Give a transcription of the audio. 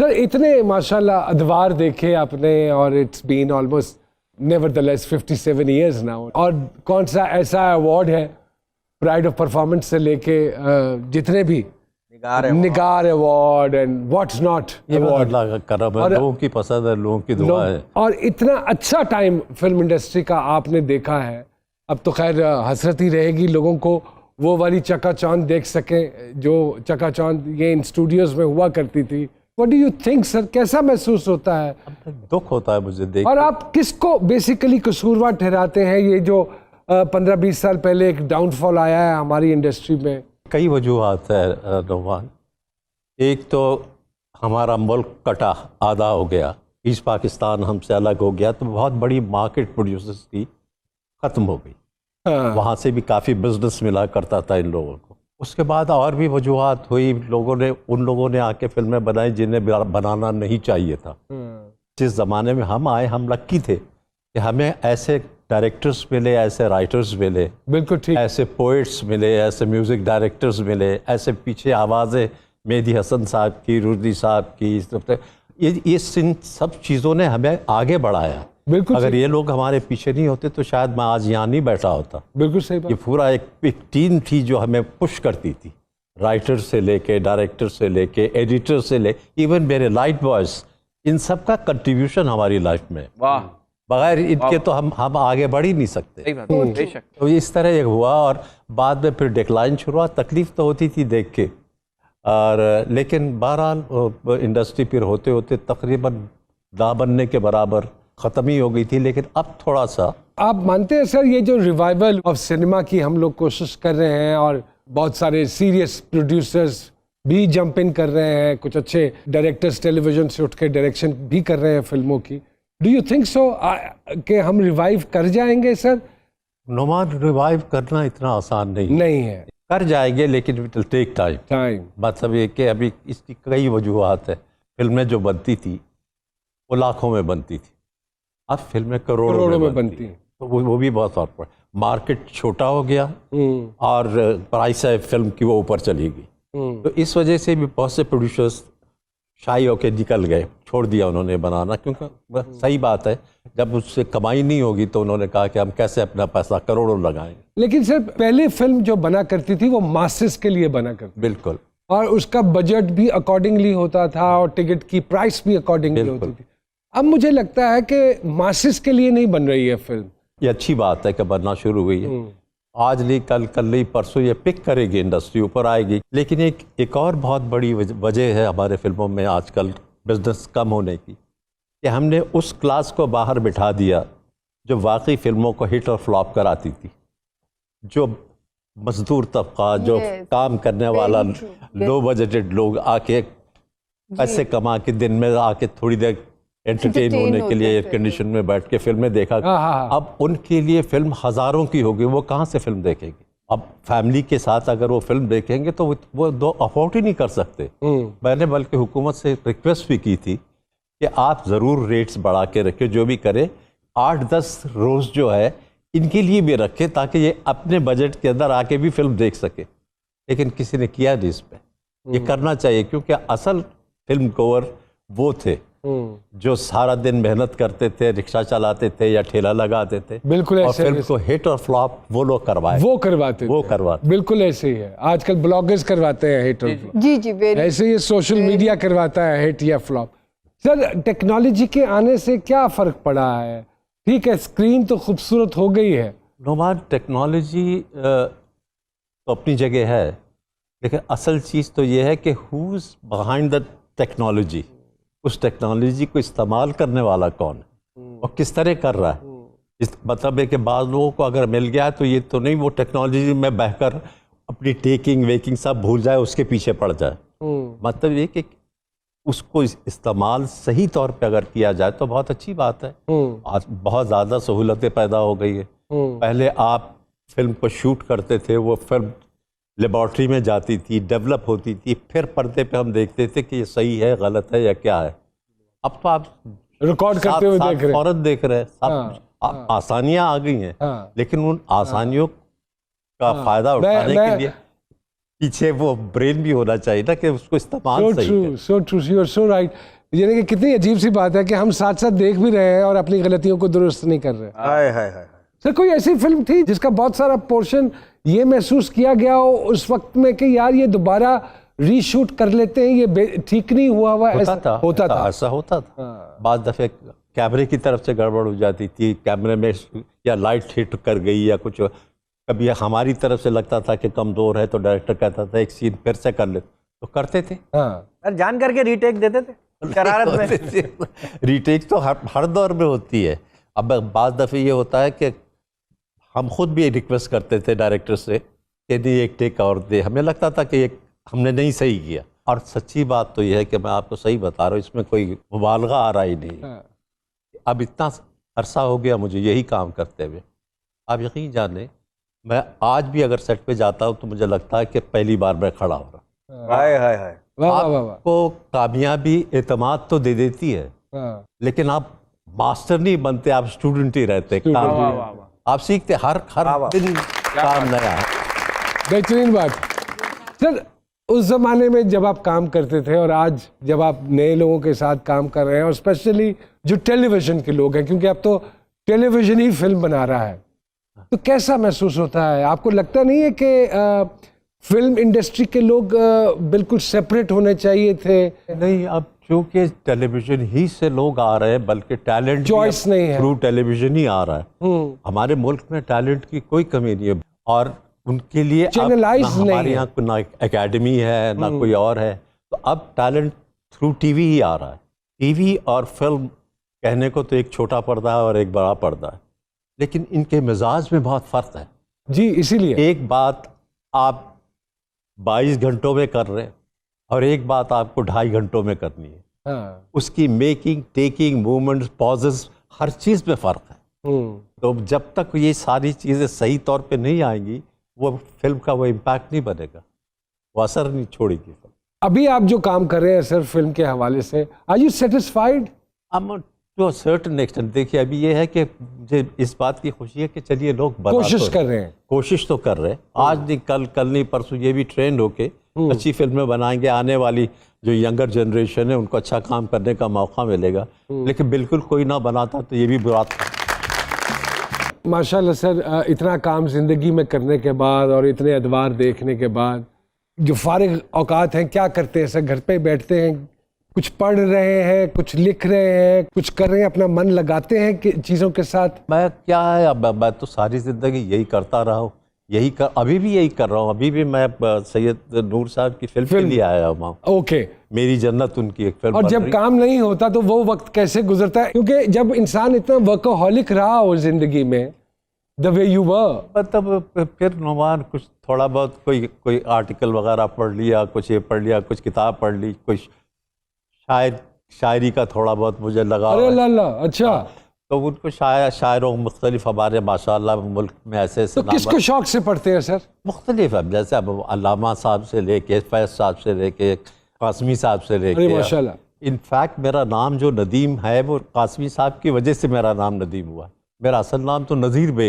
Sir इतने माशाल्लाह अदवार देखे आपने और it's been almost nevertheless 57 years now, और कौन सा ऐसा अवार्ड है प्राइड ऑफ परफॉर्मेंस से लेके जितने भी Nigar award and what's not award, अल्लाह का करम है, लोगों की पसंद है, लोगों की दुआ है। और इतना अच्छा टाइम फिल्म इंडस्ट्री का आपने देखा है। अब तो खैर हसरत ही रहेगी लोगों को वो वाली चकाचौंध देख सके जो चकाचौंध ये इन स्टूडियोज में हुआ करती थी। What do you think sir, कैसा महसूस होता है? दुख होता है मुझे देख। और आप किसको बेसिकली कसूरवार ठहराते हैं ये जो 15-20 साल पहले एक डाउनफॉल आया है हमारी इंडस्ट्री में? कई वजूहत है नौमान। एक तो हमारा मुल्क कटा आधा हो गया, ईस्ट पाकिस्तान हमसे अलग हो गया, तो बहुत बड़ी मार्केट प्रोड्यूसर्स की ख़त्म हो गई। वहाँ से भी काफ़ी बिजनेस मिला करता था इन लोगों को। उसके बाद और भी वजूहत हुई, उन लोगों ने आके फिल्में बनाई जिन्हें बनाना नहीं चाहिए था। जिस ज़माने में हम आए, हम लक्की थे कि हमें ऐसे डायरेक्टर्स मिले, ऐसे राइटर्स मिले, बिल्कुल ठीक, ऐसे पोइट्स मिले, ऐसे म्यूज़िक डायरेक्टर्स मिले, ऐसे पीछे आवाज़ें मेहदी हसन साहब की, रुश्दी साहब की, ये सब चीज़ों ने हमें आगे बढ़ाया। बिल्कुल, अगर ये लोग हमारे पीछे नहीं होते तो शायद मैं आज यहाँ नहीं बैठा होता। बिल्कुल सही बात। ये पूरा एक टीम थी जो हमें पुश करती थी, राइटर से लेके, डायरेक्टर से लेके, एडिटर से ले, इवन मेरे लाइट बॉयज, इन सब का कंट्रीब्यूशन हमारी लाइफ में। वाह, बगैर इनके तो हम आगे बढ़ ही नहीं सकते। तो इस तरह एक हुआ और बाद में फिर डिक्लाइन शुरू हुआ। तकलीफ तो होती थी देख के, और लेकिन बहरहाल इंडस्ट्री फिर होते होते तकरीबन ना बनने के बराबर ख़त्म ही हो गई थी। लेकिन अब थोड़ा सा, आप मानते हैं सर ये जो रिवाइवल ऑफ सिनेमा की हम लोग कोशिश कर रहे हैं और बहुत सारे सीरियस प्रोड्यूसर्स भी जंप इन कर रहे हैं, कुछ अच्छे डायरेक्टर्स टेलीविजन से उठ के डायरेक्शन भी कर रहे हैं फिल्मों की, डू यू थिंक सो कि हम रिवाइव कर जाएंगे सर? नुमान, रिवाइव करना इतना आसान नहीं है। कर जाएंगे लेकिन इट विल टेक टाइम। मतलब ये कि अभी इसकी कई वजूहत है। फिल्में जो बनती थी वो लाखों में बनती थी, अब फिल्में करोड़ों में बनती हैं, तो वो भी बहुत फर्क पड़ा। मार्केट छोटा हो गया और प्राइस है फिल्म की वो ऊपर चली गई। तो इस वजह से भी बहुत से प्रोड्यूसर्स शाई होकर निकल गए, छोड़ दिया उन्होंने बनाना, क्योंकि सही बात है जब उससे कमाई नहीं होगी तो उन्होंने कहा कि हम कैसे अपना पैसा करोड़ों लगाएं। लेकिन सर पहले फिल्म जो बना करती थी वो मासेस के लिए बना करती, बिल्कुल, और उसका बजट भी अकॉर्डिंगली होता था और टिकट की प्राइस भी अकॉर्डिंगली होती थी। अब मुझे लगता है कि मासेस के लिए नहीं बन रही है फिल्म। ये अच्छी बात है कि बनना शुरू हुई है। आज नहीं, कल नहीं, परसों ये पिक करेगी, इंडस्ट्री ऊपर आएगी। लेकिन एक और बहुत बड़ी वजह है हमारे फिल्मों में आजकल बिजनेस कम होने की, कि हमने उस क्लास को बाहर बिठा दिया जो वाकई फिल्मों को हिट और फ्लॉप कराती थी। जो मजदूर तबका, जो काम करने वाला, लो बजटेड लोग आके पैसे कमा के दिन में आके थोड़ी देर एंटरटेन होने के लिए एयर कंडीशन में बैठ के फिल्में देखा, अब उनके लिए फिल्म हज़ारों की होगी, वो कहाँ से फिल्म देखेंगे? अब फैमिली के साथ अगर वो फिल्म देखेंगे तो वो दो अफोर्ड ही नहीं कर सकते। मैंने बल्कि हुकूमत से रिक्वेस्ट भी की थी कि आप ज़रूर रेट्स बढ़ा के रखें, जो भी करें 8-10 रोज़ जो है इनके लिए भी रखें ताकि ये अपने बजट के अंदर आके भी फिल्म देख सके। लेकिन किसी ने किया नहीं इस पर। ये करना चाहिए, क्योंकि असल फिल्म गोवर वो थे जो सारा दिन मेहनत करते थे, रिक्शा चलाते थे या ठेला लगाते थे। बिल्कुल और ऐसे फिल्म को हिट और फ्लॉप वो लोग करवाते। बिल्कुल ऐसे ही है। आजकल ब्लॉगर्स करवाते हैं हिट और फ्लॉप। जी ऐसे ही सोशल मीडिया करवाता है हिट या फ्लॉप। सर टेक्नोलॉजी के आने से क्या फर्क पड़ा है? ठीक है, स्क्रीन तो खूबसूरत हो गई है। नोमान, टेक्नोलॉजी तो अपनी जगह है, लेकिन असल चीज़ तो ये है कि who is behind the technology. उस टेक्नोलॉजी को इस्तेमाल करने वाला कौन है और किस तरह कर रहा है। इस मतलब है कि बाद लोगों को अगर मिल गया तो ये तो नहीं वो टेक्नोलॉजी में बहकर अपनी टेकिंग वेकिंग सब भूल जाए, उसके पीछे पड़ जाए। मतलब ये कि उसको इस्तेमाल सही तौर पे अगर किया जाए तो बहुत अच्छी बात है। आज बहुत ज़्यादा सहूलतें पैदा हो गई है। पहले आप फिल्म को शूट करते थे, वो फिल्म लेबॉर्ट्री में जाती थी, डेवलप होती थी, फिर पर्दे पे हम देखते थे कि ये सही है, गलत है या क्या है। अब तो आप रिकॉर्ड करते हुए देख रहे हैं, सब आसानियां आ गई हैं। लेकिन उन आसानियों का फायदा उठाने के लिए पीछे वो ब्रेन भी होना चाहिए ना कि उसको इस्तेमाल सही करें। So true, you are so right. यानी कि कितनी अजीब सी बात है कि हम साथ साथ देख भी रहे हैं और अपनी गलतियों को दुरुस्त नहीं कर रहे। हाय हाय हाय। सर कोई ऐसी फिल्म थी जिसका बहुत सारा पोर्शन ये महसूस किया गया हो उस वक्त में कि यार ये दोबारा रीशूट कर लेते हैं, ये ठीक नहीं हुआ हुआ? होता था। ऐसा होता था। बाद दफे कैमरे की तरफ से गड़बड़ हो जाती थी, कैमरे में या लाइट हिट कर गई या कुछ, कभी हमारी तरफ से लगता था कि कमजोर है तो डायरेक्टर कहता था एक सीन फिर से कर ले, तो करते थे। हाँ, जान करके रीटेक देते थे शरारत में। रीटेक तो हर दौर में होती है। अब बाद दफे ये होता है कि हम खुद भी रिक्वेस्ट करते थे डायरेक्टर से कि नहीं एक टेक और दे, हमें लगता था कि हमने नहीं सही किया। और सच्ची बात तो यह है कि मैं आपको सही बता रहा हूँ, इसमें कोई मुबालगा आ रहा ही नहीं। अब इतना अरसा हो गया मुझे यही काम करते हुए, आप यकीन जाने मैं आज भी अगर सेट पे जाता हूँ तो मुझे लगता है कि पहली बार मैं खड़ा हो रहा। हाय हाय हाय। आपको कामयाबी एतमाद तो दे देती है, लेकिन आप मास्टर नहीं बनते, आप स्टूडेंट ही रहते। आप सीखते हर दिन काम नया है। बेहतरीन बात। सर उस जमाने में जब आप काम करते थे और आज जब आप नए लोगों के साथ काम कर रहे हैं, और स्पेशली जो टेलीविजन के लोग हैं, क्योंकि अब तो टेलीविजन ही फिल्म बना रहा है, तो कैसा महसूस होता है? आपको लगता नहीं है कि फिल्म इंडस्ट्री के लोग बिल्कुल सेपरेट होने चाहिए थे? नहीं, अब चूंकि टेलीविजन ही से लोग आ रहे हैं, बल्कि टैलेंट चॉइस नहीं है, थ्रू टेलीविजन ही आ रहा है। हमारे मुल्क में टैलेंट की कोई कमी नहीं है, और उनके लिए चैनलाइज नहीं है। हमारे यहाँ ना एकेडमी है ना कोई और है, तो अब टैलेंट थ्रू टीवी ही आ रहा है। टीवी और फिल्म कहने को तो एक छोटा पर्दा है और एक बड़ा पर्दा है, लेकिन इनके मिजाज में बहुत फ़र्क है। जी, इसीलिए एक बात आप 22 घंटों में कर रहे हैं और एक बात आपको 2.5 घंटों में करनी है। हाँ। उसकी मेकिंग, टेकिंग, मूवमेंट्स, पॉजेस, हर चीज़ में फ़र्क है। तो जब तक ये सारी चीज़ें सही तौर पे नहीं आएंगी, वो फिल्म का वो इम्पैक्ट नहीं बनेगा, वो असर नहीं छोड़ेगी। अभी आप जो काम कर रहे हैं सर फिल्म के हवाले से, are you satisfied? To certain extent. देखिए, अभी ये है कि मुझे इस बात की खुशी है कि चलिए लोग कोशिश कर रहे हैं, कोशिश तो कर रहे हैं। आज नहीं, कल नहीं, परसों ये भी ट्रेंड होके अच्छी फिल्में बनाएंगे। आने वाली जो यंगर जनरेशन है उनको अच्छा काम करने का मौका मिलेगा। लेकिन बिल्कुल कोई ना बनाता तो ये भी बुरा था। माशाल्लाह सर, इतना काम जिंदगी में करने के बाद और इतने अदवार देखने के बाद जो फारिग औकात हैं, क्या करते हैं सर? घर पे बैठते हैं, कुछ पढ़ रहे हैं, कुछ लिख रहे हैं, कुछ कर रहे हैं, अपना मन लगाते हैं कि चीज़ों के साथ? मैं क्या है, अब मैं तो सारी ज़िंदगी यही करता रहा हूँ, अभी भी यही कर रहा हूँ। अभी भी मैं सैयद नूर साहब की फिल्म के लिए आया हूँ। ओके, मेरी जन्नत उनकी एक फिल्म। और जब काम नहीं होता तो वो वक्त कैसे गुजरता है? क्योंकि जब इंसान इतना वर्कोहॉलिक रहा हो जिंदगी में, द वे यू वर, मतलब फिर नुमान कुछ थोड़ा बहुत कोई आर्टिकल वगैरह पढ़ लिया, कुछ ये पढ़ लिया, कुछ किताब पढ़ ली, कुछ शायरी का थोड़ा बहुत मुझे लगा। अरे अल्लाह, अच्छा। तो उनको शायरों मुख्तलिफ हमारे माशाल्लाह मुल्क में ऐसे तो किसको शौक से पढ़ते हैं सर? मुख्तलिफ है, जैसे अब अल्लामा साहब से लेके फैज साहब से लेके कासमी साहब से लेके। माशाल्लाह। इनफैक्ट मेरा नाम जो नदीम है वो कासमी साहब की वजह से मेरा नाम नदीम हुआ। मेरा असल नाम तो नज़ीर बेग